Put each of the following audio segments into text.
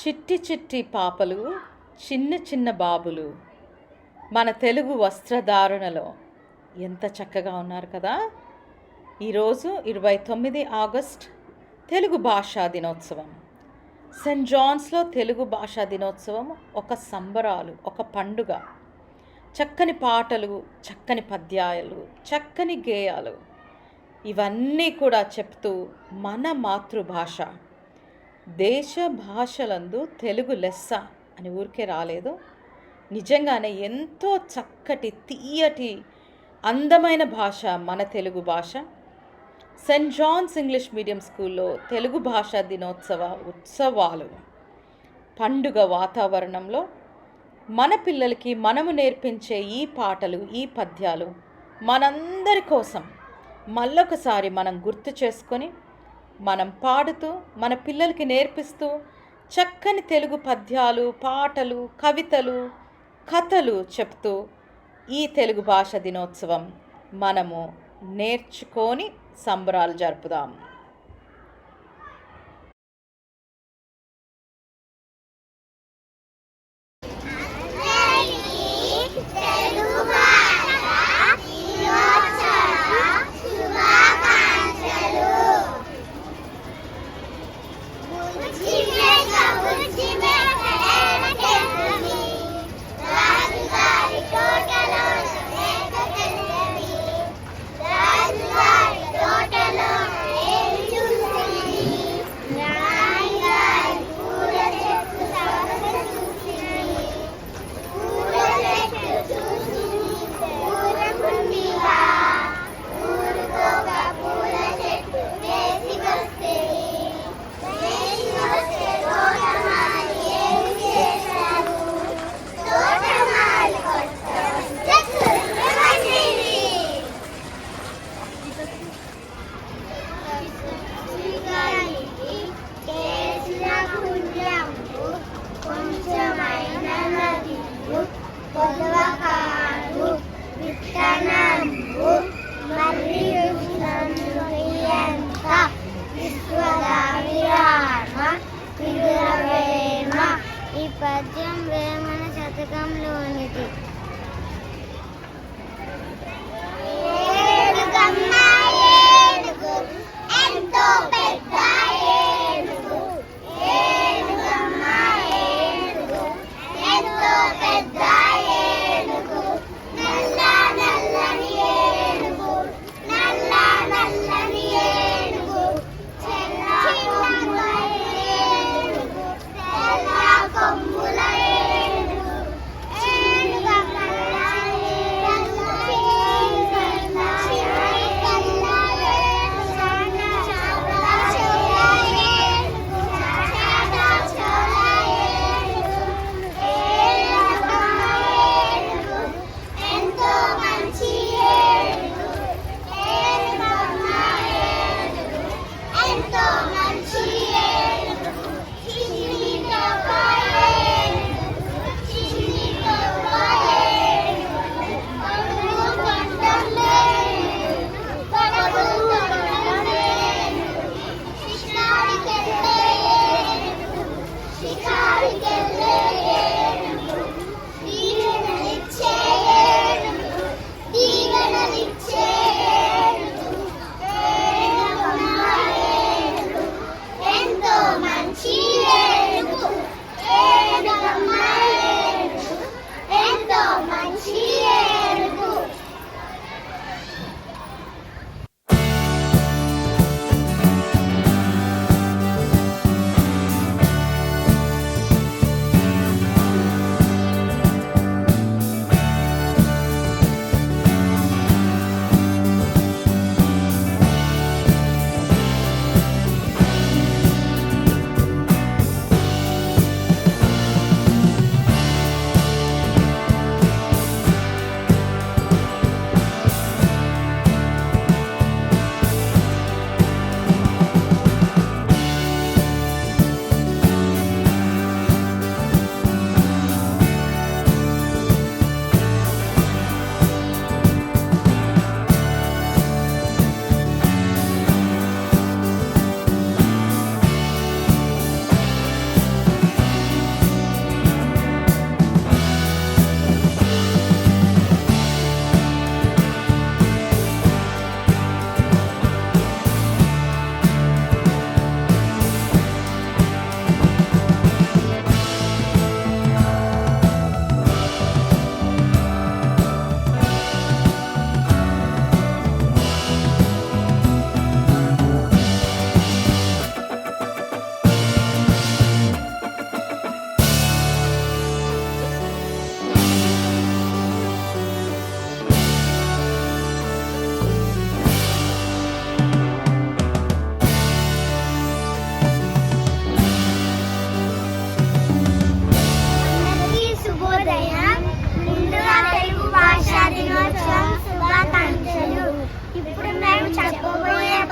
చిట్టి చిట్టి పాపలు, చిన్న చిన్న బాబులు మన తెలుగు వస్త్రధారణలో ఎంత చక్కగా ఉన్నారు కదా. ఈరోజు 29 ఆగస్ట్ తెలుగు భాషా దినోత్సవం. సెయింట్ జాన్స్లో తెలుగు భాషా దినోత్సవం ఒక సంబరాలు, ఒక పండుగ. చక్కని పాటలు, చక్కని పద్యాలు, చక్కని గేయాలు ఇవన్నీ కూడా చెప్తూ మన మాతృభాష, దేశ భాషలందు తెలుగు లెస్స అని ఊరికే రాలేదు. నిజంగానే ఎంతో చక్కటి, తీయటి, అందమైన భాష మన తెలుగు భాష. సెయింట్ జాన్స్ ఇంగ్లీష్ మీడియం స్కూల్లో తెలుగు భాషా దినోత్సవ ఉత్సవాలు పండుగ వాతావరణంలో మన పిల్లలకి మనము నేర్పించే ఈ పాటలు, ఈ పద్యాలు మనందరి కోసం మళ్ళొకసారి మనం గుర్తు చేసుకొని మనం పాడుతూ మన పిల్లలకి నేర్పిస్తూ చక్కని తెలుగు పద్యాలు, పాటలు, కవితలు, కథలు చెప్తూ ఈ తెలుగు భాష దినోత్సవం మనము నేర్చుకొని సంబరాలు జరుపుదాం. ఈ పద్యం వేమన శతకంలోనిది.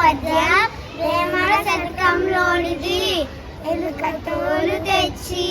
పద్యం వేమన శతకంలోనిది. ఎలుక తోలు తెచ్చి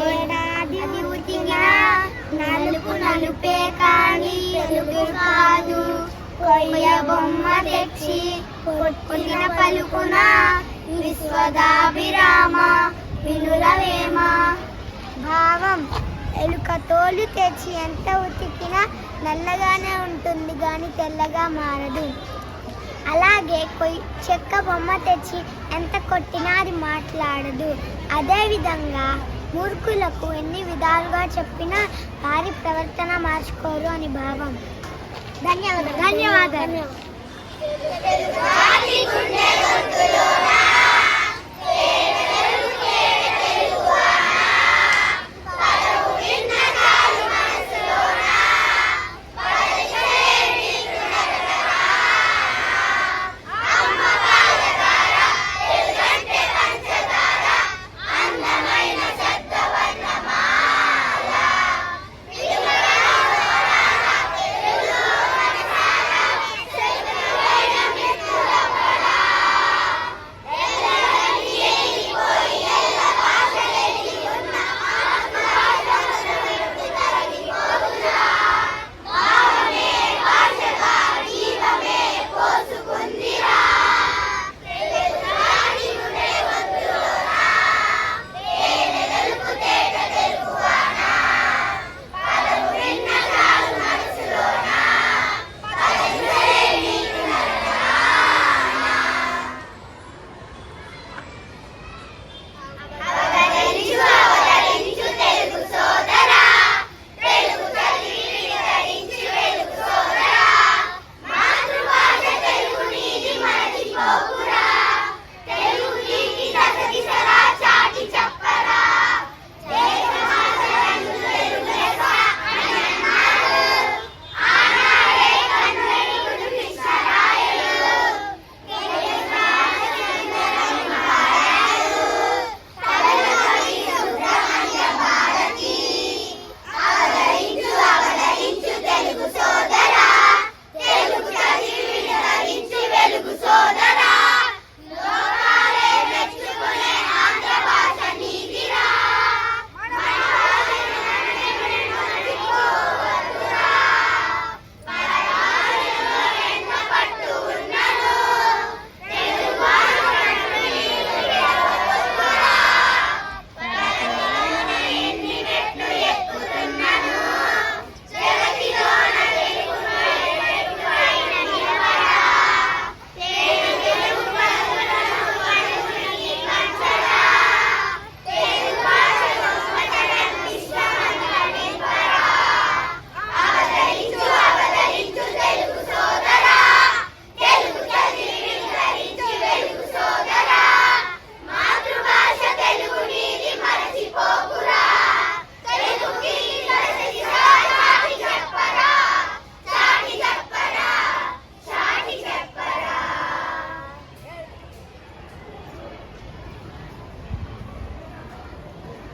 ఏడాది ఉతికిన నలుపు నలుపే కాని ఎలుగు కాదు. కొయ్య బొమ్మ తెచ్చి కొట్టిన పలుకున విశ్వదాభిరామ వినురవేమ. భావం: ఎలుక తోలు తెచ్చి ఎంత ఉతికినా నల్లగానే ఉంటుంది కానీ తెల్లగా మారదు. అలాగే చెక్క బొమ్మ తెచ్చి ఎంత కొట్టినా అది మాట్లాడదు. అదేవిధంగా మూర్ఖులకు ఎన్ని విధాలుగా చెప్పినా వారి ప్రవర్తన మార్చుకోరు అని భావం. ధన్యవాదాలు.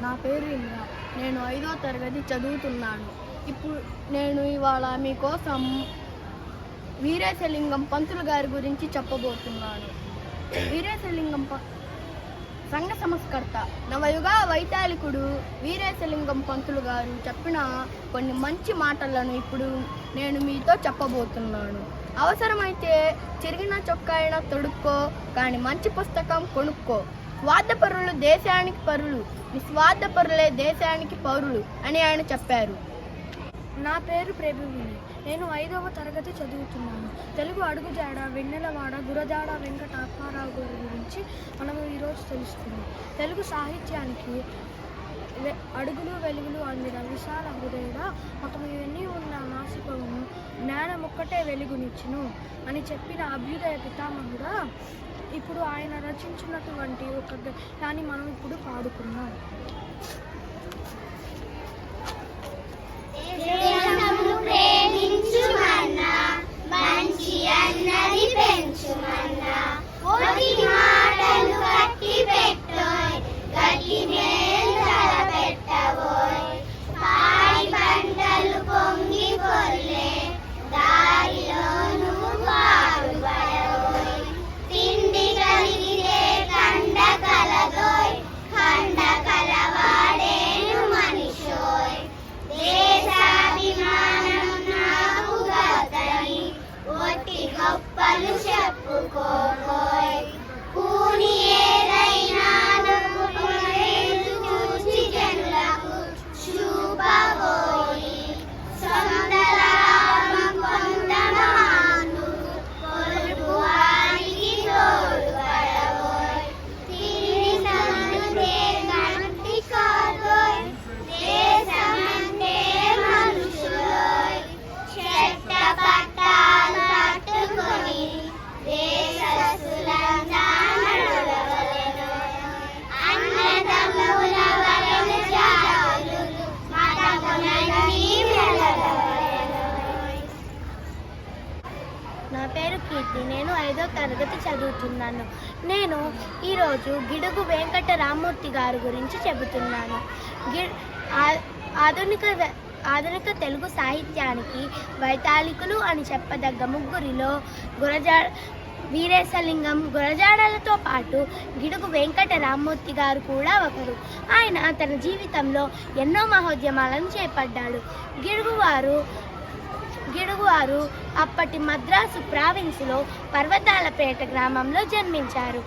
నా పేరు ఇంద్ర. నేను 5వ తరగతి చదువుతున్నాను. ఇప్పుడు నేను ఇవాళ మీకోసం వీరేశలింగం పంతులు గారి గురించి చెప్పబోతున్నాను. వీరేశలింగం సంఘ సంస్కర్త, నవయుగ వైతాళికుడు వీరేశలింగం పంతులు గారు చెప్పిన కొన్ని మంచి మాటలను ఇప్పుడు నేను మీతో చెప్పబోతున్నాను. అవసరమైతే చిరిగిన చొక్కా అయినా తొడుక్కో, కానీ మంచి పుస్తకం కొనుక్కో. స్వార్థపరులు దేశానికి పరులు, నిస్వార్థపరులే దేశానికి పౌరులు అని ఆయన చెప్పారు. నా పేరు ప్రభువుని. నేను 5వ తరగతి చదువుతున్నాను. తెలుగు అడుగుజాడ వెన్నెలవాడ గురజాడ వెంకటాత్మారావు గారి గురించి మనం ఈరోజు తెలుసుకుందాం. తెలుగు సాహిత్యానికి అడుగులు వెలుగులు అందిన విశాల హృదయుడ, మొత్తం ఇవన్నీ ఉన్న నాసికమును జ్ఞానమొక్కటే వెలుగునిచ్చును అని చెప్పిన అభ్యుదయ పితామహుడా, ఇప్పుడు ఆయన రచించినటువంటి ఒక దాన్ని మనం ఇప్పుడు పాడుకున్నాం. ప్రేమించుమన్నా మంచి అన్నది పెంచుమన్నా, మాటలు కట్టి పెట్టోయ్ గట్టి నేల పెట్టబోయ్, పాడి పంటలు పొంగి పొర్లే దారిలో నువ్వు పాడుబడబోయ్, కథలు చెప్పుకోబోయ్ పూని ఏదైనాను చూచి జనులకు చూపబోయి సొంత లాభం పొందమాను పొరుగు వారికి తోడ్పడబోయ్ తిరిగి సన్నుతే గంటి కాదోయ్ దేశమంటే మనుషులోయ్ చెట్ట పట్టాలు పట్టుకొని దేశస్తులంతా నడవలెనోయ్ అన్నదమ్ముల వలెను జాతులు మతములన్నీ వెలగవలెనోయ్. నా పేరు కీర్తి. నేను 5వ తరగతి చదువుతున్నాను. నేను ఈరోజు గిడుగు వెంకట రామ్మూర్తి గారి గురించి చెబుతున్నాను. ఆధునిక తెలుగు సాహిత్యానికి వైతాళికులు అని చెప్పదగ్గ ముగ్గురిలో వీరేశలింగం, గురజాడలతో పాటు గిడుగు వెంకట రామ్మూర్తి గారు కూడా ఒకరు. ఆయన తన జీవితంలో ఎన్నో మహోద్యమాలను చేపట్టాడు. గిడుగువారు అప్పటి మద్రాసు ప్రావిన్సులో పర్వతాలపేట గ్రామంలో జన్మించారు.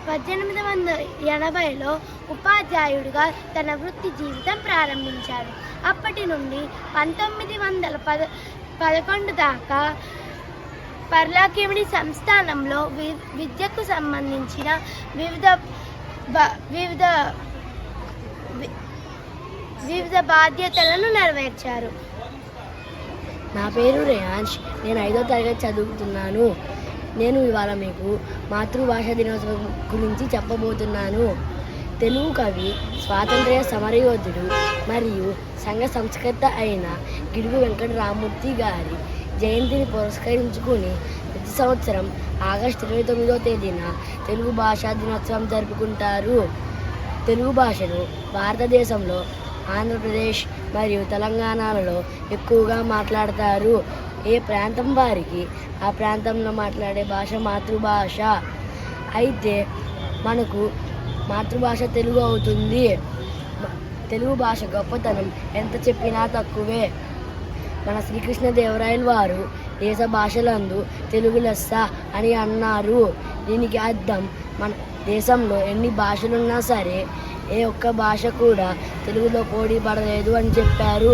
1880లో ఉపాధ్యాయుడిగా తన వృత్తి జీవితం ప్రారంభించారు. అప్పటి నుండి 1911 దాకా పర్లాకిమిడి సంస్థానంలో విద్యకు సంబంధించిన వివిధ బాధ్యతలను నెరవేర్చారు. నా పేరు రేయాన్ష్. నేను 5వ తరగతి చదువుతున్నాను. నేను ఇవాళ మీకు మాతృభాష దినోత్సవం గురించి చెప్పబోతున్నాను. తెలుగు కవి, స్వాతంత్ర్య సమరయోధుడు మరియు సంఘ సంస్కర్త అయిన గిడుగు వెంకట రామ్మూర్తి గారి జయంతిని పురస్కరించుకుని ప్రతి సంవత్సరం ఆగస్టు 29వ తేదీన తెలుగు భాషా దినోత్సవం జరుపుకుంటారు. తెలుగు భాషను భారతదేశంలో ఆంధ్రప్రదేశ్ మరియు తెలంగాణలలో ఎక్కువగా మాట్లాడతారు. ఏ ప్రాంతం వారికి ఆ ప్రాంతంలో మాట్లాడే భాష మాతృభాష. అయితే మనకు మాతృభాష తెలుగు అవుతుంది. తెలుగు భాష గొప్పతనం ఎంత చెప్పినా తక్కువే. మన శ్రీకృష్ణదేవరాయలు వారు దేశ భాషలందు తెలుగు లెస్స అని అన్నారు. దీనికి అర్థం మన దేశంలో ఎన్ని భాషలున్నా సరే ఏ ఒక్క భాష కూడా తెలుగులో పోటీ పడలేదు అని చెప్పారు.